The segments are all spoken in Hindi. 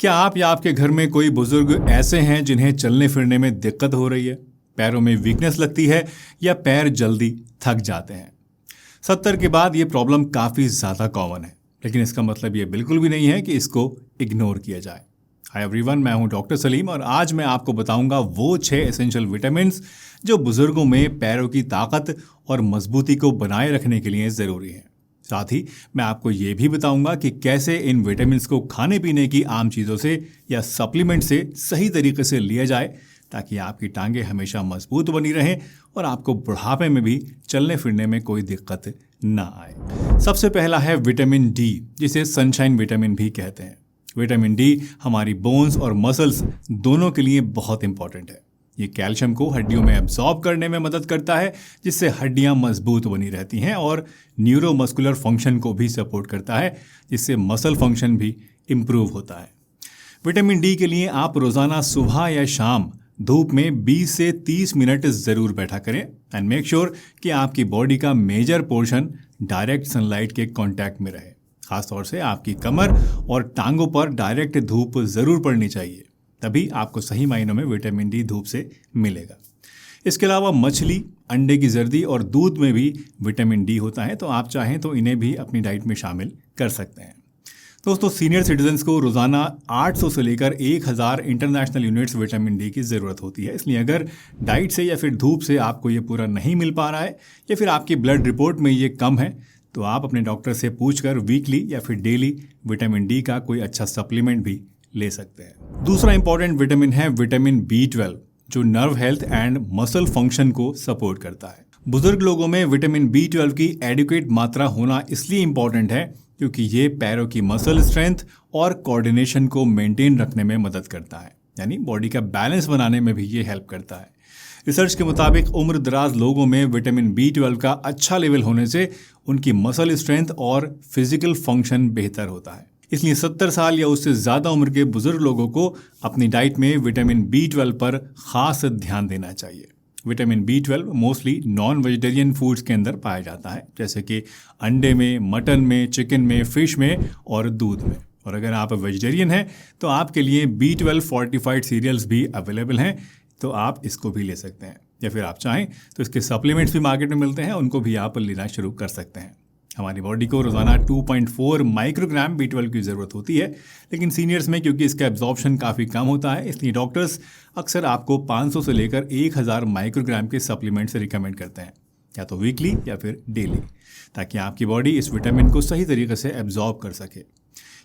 क्या आप या आपके घर में कोई बुजुर्ग ऐसे हैं जिन्हें चलने फिरने में दिक्कत हो रही है, पैरों में वीकनेस लगती है या पैर जल्दी थक जाते हैं? 70 के बाद ये प्रॉब्लम काफ़ी ज़्यादा कॉमन है, लेकिन इसका मतलब ये बिल्कुल भी नहीं है कि इसको इग्नोर किया जाए। हाय एवरीवन, मैं हूं डॉक्टर सलीम और आज मैं आपको बताऊंगा वो 6 एसेंशियल विटामिन्स जो बुजुर्गों में पैरों की ताकत और मजबूती को बनाए रखने के लिए ज़रूरी हैं। साथ ही मैं आपको ये भी बताऊंगा कि कैसे इन विटामिन्स को खाने पीने की आम चीज़ों से या सप्लीमेंट से सही तरीके से लिया जाए ताकि आपकी टांगें हमेशा मजबूत बनी रहें और आपको बुढ़ापे में भी चलने फिरने में कोई दिक्कत ना आए। सबसे पहला है विटामिन डी, जिसे सनशाइन विटामिन भी कहते हैं। विटामिन डी हमारी बोन्स और मसल्स दोनों के लिए बहुत इंपॉर्टेंट है। ये कैल्शियम को हड्डियों में एब्जॉर्ब करने में मदद करता है, जिससे हड्डियां मजबूत बनी रहती हैं, और न्यूरोमस्कुलर फंक्शन को भी सपोर्ट करता है, जिससे मसल फंक्शन भी इम्प्रूव होता है। विटामिन डी के लिए आप रोज़ाना सुबह या शाम धूप में 20 से 30 मिनट ज़रूर बैठा करें एंड मेक श्योर कि आपकी बॉडी का मेजर पोर्शन डायरेक्ट सनलाइट के कांटेक्ट में रहे। खासतौर से आपकी कमर और टांगों पर डायरेक्ट धूप ज़रूर पड़नी चाहिए, तभी आपको सही मायनों में विटामिन डी धूप से मिलेगा। इसके अलावा मछली, अंडे की जर्दी और दूध में भी विटामिन डी होता है, तो आप चाहें तो इन्हें भी अपनी डाइट में शामिल कर सकते हैं। दोस्तों, सीनियर सिटीजन्स को रोज़ाना 800 से लेकर 1000 इंटरनेशनल यूनिट्स विटामिन डी की ज़रूरत होती है। इसलिए अगर डाइट से या फिर धूप से आपको ये पूरा नहीं मिल पा रहा है या फिर आपकी ब्लड रिपोर्ट में ये कम है, तो आप अपने डॉक्टर से पूछकर वीकली या फिर डेली विटामिन डी का कोई अच्छा सप्लीमेंट भी ले सकते हैं। दूसरा इंपॉर्टेंट विटामिन है विटामिन B12, जो nerve health and muscle function को सपोर्ट करता है। बुजुर्ग लोगों में विटामिन B12 की एडिक्वेट मात्रा होना इसलिए इंपॉर्टेंट है क्योंकि ये पैरों की मसल स्ट्रेंथ और कोऑर्डिनेशन को मेंटेन रखने में मदद करता है, यानी बॉडी का बैलेंस बनाने में भी ये हेल्प करता है। रिसर्च के मुताबिक उम्र दराज लोगों में विटामिन B12 का अच्छा लेवल होने से उनकी मसल स्ट्रेंथ और फिजिकल फंक्शन बेहतर होता है। इसलिए 70 साल या उससे ज़्यादा उम्र के बुजुर्ग लोगों को अपनी डाइट में विटामिन B12 पर खास ध्यान देना चाहिए। Vitamin B12 mostly non vegetarian foods के अंदर पाया जाता है, जैसे कि अंडे में, मटन में, चिकन में, फिश में और दूध में। और अगर आप वेजिटेरियन हैं तो आपके लिए B12 फोर्टिफाइड सीरियल्स भी अवेलेबल हैं, तो आप इसको भी ले सकते हैं, या फिर आप चाहें तो इसके सप्लीमेंट्स भी मार्केट में मिलते हैं, उनको भी आप लेना शुरू कर सकते हैं। हमारी बॉडी को रोज़ाना 2.4 माइक्रोग्राम B12 की ज़रूरत होती है, लेकिन सीनियर्स में क्योंकि इसका एब्जॉर्प्शन काफ़ी कम होता है, इसलिए डॉक्टर्स अक्सर आपको 500 से लेकर 1000 माइक्रोग्राम के सप्लीमेंट से रिकमेंड करते हैं, या तो वीकली या फिर डेली, ताकि आपकी बॉडी इस विटामिन को सही तरीके से एब्जॉर्ब कर सके।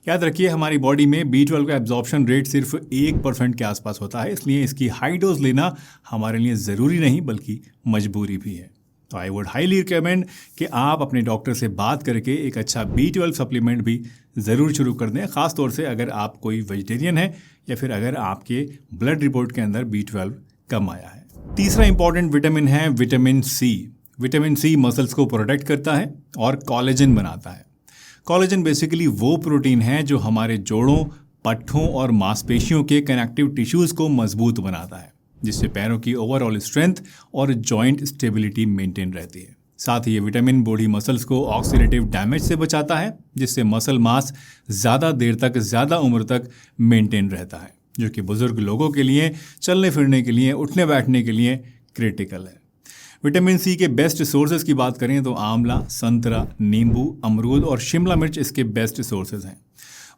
याद रखिए, हमारी बॉडी में B12 का एब्जॉर्प्शन रेट सिर्फ 1% के आसपास होता है, इसलिए इसकी हाई डोज लेना हमारे लिए ज़रूरी नहीं बल्कि मजबूरी भी है। तो आई वुड हाईली रिकमेंड कि आप अपने डॉक्टर से बात करके एक अच्छा B12 सप्लीमेंट भी ज़रूर शुरू कर दें, ख़ासतौर से अगर आप कोई वेजिटेरियन है या फिर अगर आपके ब्लड रिपोर्ट के अंदर B12 कम आया है। तीसरा इंपॉर्टेंट विटामिन है vitamin C. Vitamin C muscles को प्रोटेक्ट करता है और कोलेजन बनाता है। कोलेजन बेसिकली वो प्रोटीन है जो हमारे जोड़ों, पट्ठों और मांसपेशियों के कनेक्टिव टिश्यूज़ को मजबूत बनाता है, जिससे पैरों की ओवरऑल स्ट्रेंथ और जॉइंट स्टेबिलिटी मेंटेन रहती है। साथ ही ये विटामिन बॉडी मसल्स को ऑक्सीडेटिव डैमेज से बचाता है, जिससे मसल मास ज़्यादा देर तक, ज़्यादा उम्र तक मेंटेन रहता है, जो कि बुजुर्ग लोगों के लिए चलने फिरने के लिए, उठने बैठने के लिए क्रिटिकल है। विटामिन सी के बेस्ट सोर्सेज की बात करें तो आंवला, संतरा, नींबू, अमरूद और शिमला मिर्च इसके बेस्ट सोर्सेज हैं।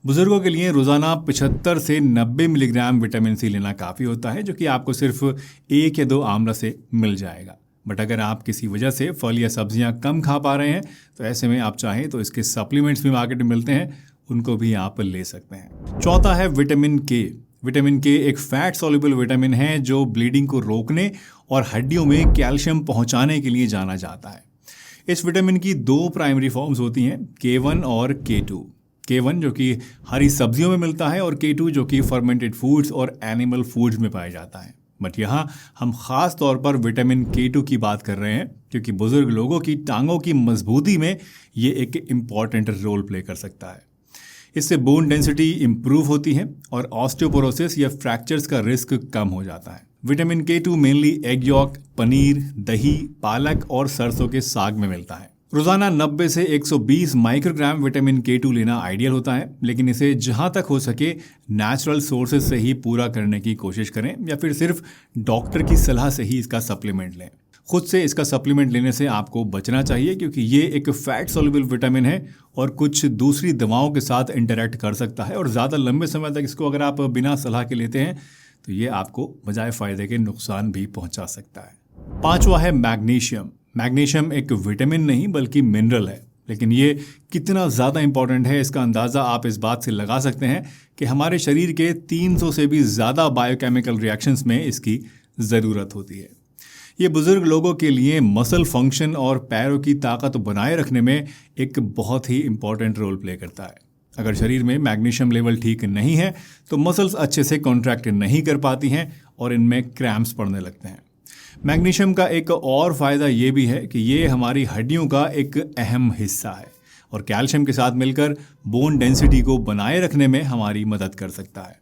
बुजुर्गों के लिए रोज़ाना 75 से 90 मिलीग्राम विटामिन सी लेना काफ़ी होता है, जो कि आपको सिर्फ 1 या 2 आंवला से मिल जाएगा। बट अगर आप किसी वजह से फल या सब्जियां कम खा पा रहे हैं, तो ऐसे में आप चाहें तो इसके सप्लीमेंट्स भी मार्केट में मिलते हैं, उनको भी आप ले सकते हैं। चौथा है विटामिन के। विटामिन के एक फैट सॉल्युबल विटामिन है जो ब्लीडिंग को रोकने और हड्डियों में कैल्शियम पहुंचाने के लिए जाना जाता है। इस विटामिन की 2 प्राइमरी फॉर्म्स होती हैं, K1 और K2। K1 जो कि हरी सब्जियों में मिलता है और K2 जो कि फर्मेंटेड फूड्स और एनिमल फूड्स में पाया जाता है। बट यहाँ हम ख़ास तौर पर विटामिन K2 की बात कर रहे हैं, क्योंकि बुजुर्ग लोगों की टांगों की मजबूती में ये एक इम्पॉर्टेंट रोल प्ले कर सकता है। इससे बोन डेंसिटी इम्प्रूव होती है और ऑस्टियोपोरोसिस या फ्रैक्चर्स का रिस्क कम हो जाता है। Vitamin K2 mainly egg York, paneer, दही, पालक और सरसों के साग में मिलता है। रोजाना 90 से 120 माइक्रोग्राम विटामिन K2 लेना आइडियल होता है, लेकिन इसे जहां तक हो सके नेचुरल सोर्सेज से ही पूरा करने की कोशिश करें या फिर सिर्फ डॉक्टर की सलाह से ही इसका सप्लीमेंट लें। खुद से इसका सप्लीमेंट लेने से आपको बचना चाहिए, क्योंकि ये एक फैट सोल्युबल विटामिन है और कुछ दूसरी दवाओं के साथ इंटरेक्ट कर सकता है, और ज़्यादा लंबे समय तक इसको अगर आप बिना सलाह के लेते हैं तो ये आपको बजाय फ़ायदे के नुकसान भी पहुंचा सकता है। पांचवा है मैग्नीशियम। मैग्नीशियम एक विटामिन नहीं बल्कि मिनरल है, लेकिन ये कितना ज़्यादा इंपॉर्टेंट है इसका अंदाज़ा आप इस बात से लगा सकते हैं कि हमारे शरीर के 300 से भी ज़्यादा बायोकेमिकल रिएक्शंस में इसकी ज़रूरत होती है। ये बुजुर्ग लोगों के लिए मसल फंक्शन और पैरों की ताकत बनाए रखने में एक बहुत ही इंपॉर्टेंट रोल प्ले करता है। अगर शरीर में मैग्नीशियम लेवल ठीक नहीं है तो मसल्स अच्छे से कॉन्ट्रैक्ट नहीं कर पाती हैं और इनमें क्रैम्प्स पड़ने लगते हैं। मैग्नीशियम का एक और फ़ायदा ये भी है कि ये हमारी हड्डियों का एक अहम हिस्सा है और कैल्शियम के साथ मिलकर बोन डेंसिटी को बनाए रखने में हमारी मदद कर सकता है।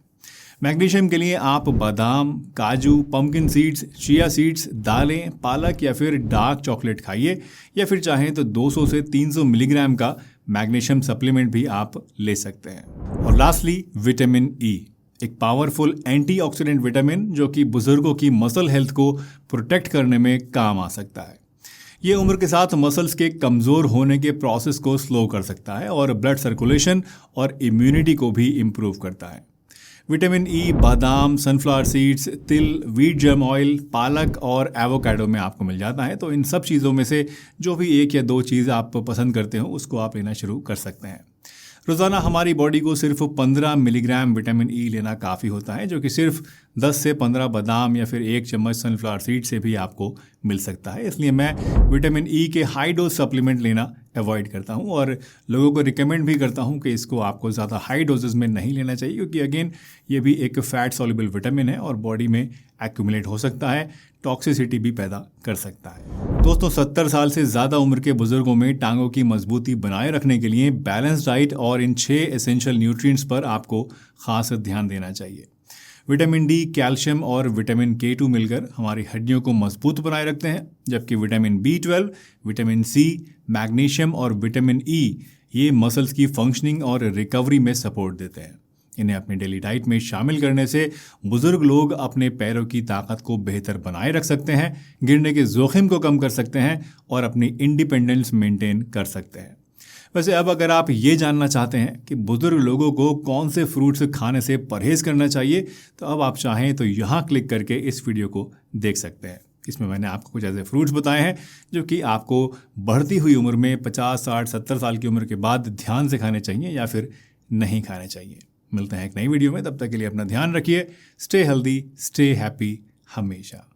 मैग्नीशियम के लिए आप बादाम, काजू, पम्पकिन सीड्स, चिया सीड्स, दालें, पालक या फिर डार्क चॉकलेट खाइए, या फिर चाहें तो 200 से 300 मिलीग्राम का मैग्नीशियम सप्लीमेंट भी आप ले सकते हैं। और लास्टली विटामिन ई, एक पावरफुल एंटीऑक्सीडेंट विटामिन जो कि बुजुर्गों की मसल हेल्थ को प्रोटेक्ट करने में काम आ सकता है। ये उम्र के साथ मसल्स के कमज़ोर होने के प्रोसेस को स्लो कर सकता है और ब्लड सर्कुलेशन और इम्यूनिटी को भी इम्प्रूव करता है। विटामिन ई बादाम, सनफ्लावर सीड्स, तिल, व्हीट जर्म ऑयल, पालक और एवोकाडो में आपको मिल जाता है। तो इन सब चीज़ों में से जो भी एक या दो चीज़ आप पसंद करते हो उसको आप लेना शुरू कर सकते हैं। रोज़ाना हमारी बॉडी को सिर्फ 15 मिलीग्राम विटामिन ई लेना काफ़ी होता है, जो कि सिर्फ 10 से 15 बादाम या फिर 1 चम्मच सनफ्लावर सीड से भी आपको मिल सकता है। इसलिए मैं विटामिन ई के हाई डोज सप्लीमेंट लेना अवॉइड करता हूं और लोगों को रिकमेंड भी करता हूं कि इसको आपको ज़्यादा हाई डोजेस में नहीं लेना चाहिए, क्योंकि अगेन ये भी एक फैट सॉल्युबल विटामिन है और बॉडी में एक्यूमुलेट हो सकता है, टॉक्सिसिटी भी पैदा कर सकता है। दोस्तों, 70 साल से ज़्यादा उम्र के बुजुर्गों में टांगों की मजबूती बनाए रखने के लिए बैलेंस डाइट और इन 6 एसेंशियल न्यूट्रिएंट्स पर आपको खास ध्यान देना चाहिए। विटामिन डी, कैल्शियम और विटामिन K2 मिलकर हमारी हड्डियों को मजबूत बनाए रखते हैं, जबकि vitamin B12, vitamin C, magnesium और विटामिन ई ये मसल्स की फंक्शनिंग और रिकवरी में सपोर्ट देते हैं। इन्हें अपनी डेली डाइट में शामिल करने से बुजुर्ग लोग अपने पैरों की ताकत को बेहतर बनाए रख सकते हैं, गिरने के जोखिम को कम कर सकते हैं और अपनी इंडिपेंडेंस मेंटेन कर सकते हैं। वैसे अब अगर आप ये जानना चाहते हैं कि बुजुर्ग लोगों को कौन से फ्रूट्स खाने से परहेज़ करना चाहिए, तो अब आप चाहें तो यहाँ क्लिक करके इस वीडियो को देख सकते हैं। इसमें मैंने आपको कुछ ऐसे फ्रूट्स बताए हैं जो कि आपको बढ़ती हुई उम्र में 50, 60, 70 साल की उम्र के बाद ध्यान से खाने चाहिए या फिर नहीं खाने चाहिए। मिलते हैं एक नई वीडियो में, तब तक के लिए अपना ध्यान रखिए। स्टे हेल्दी, स्टे हैप्पी हमेशा।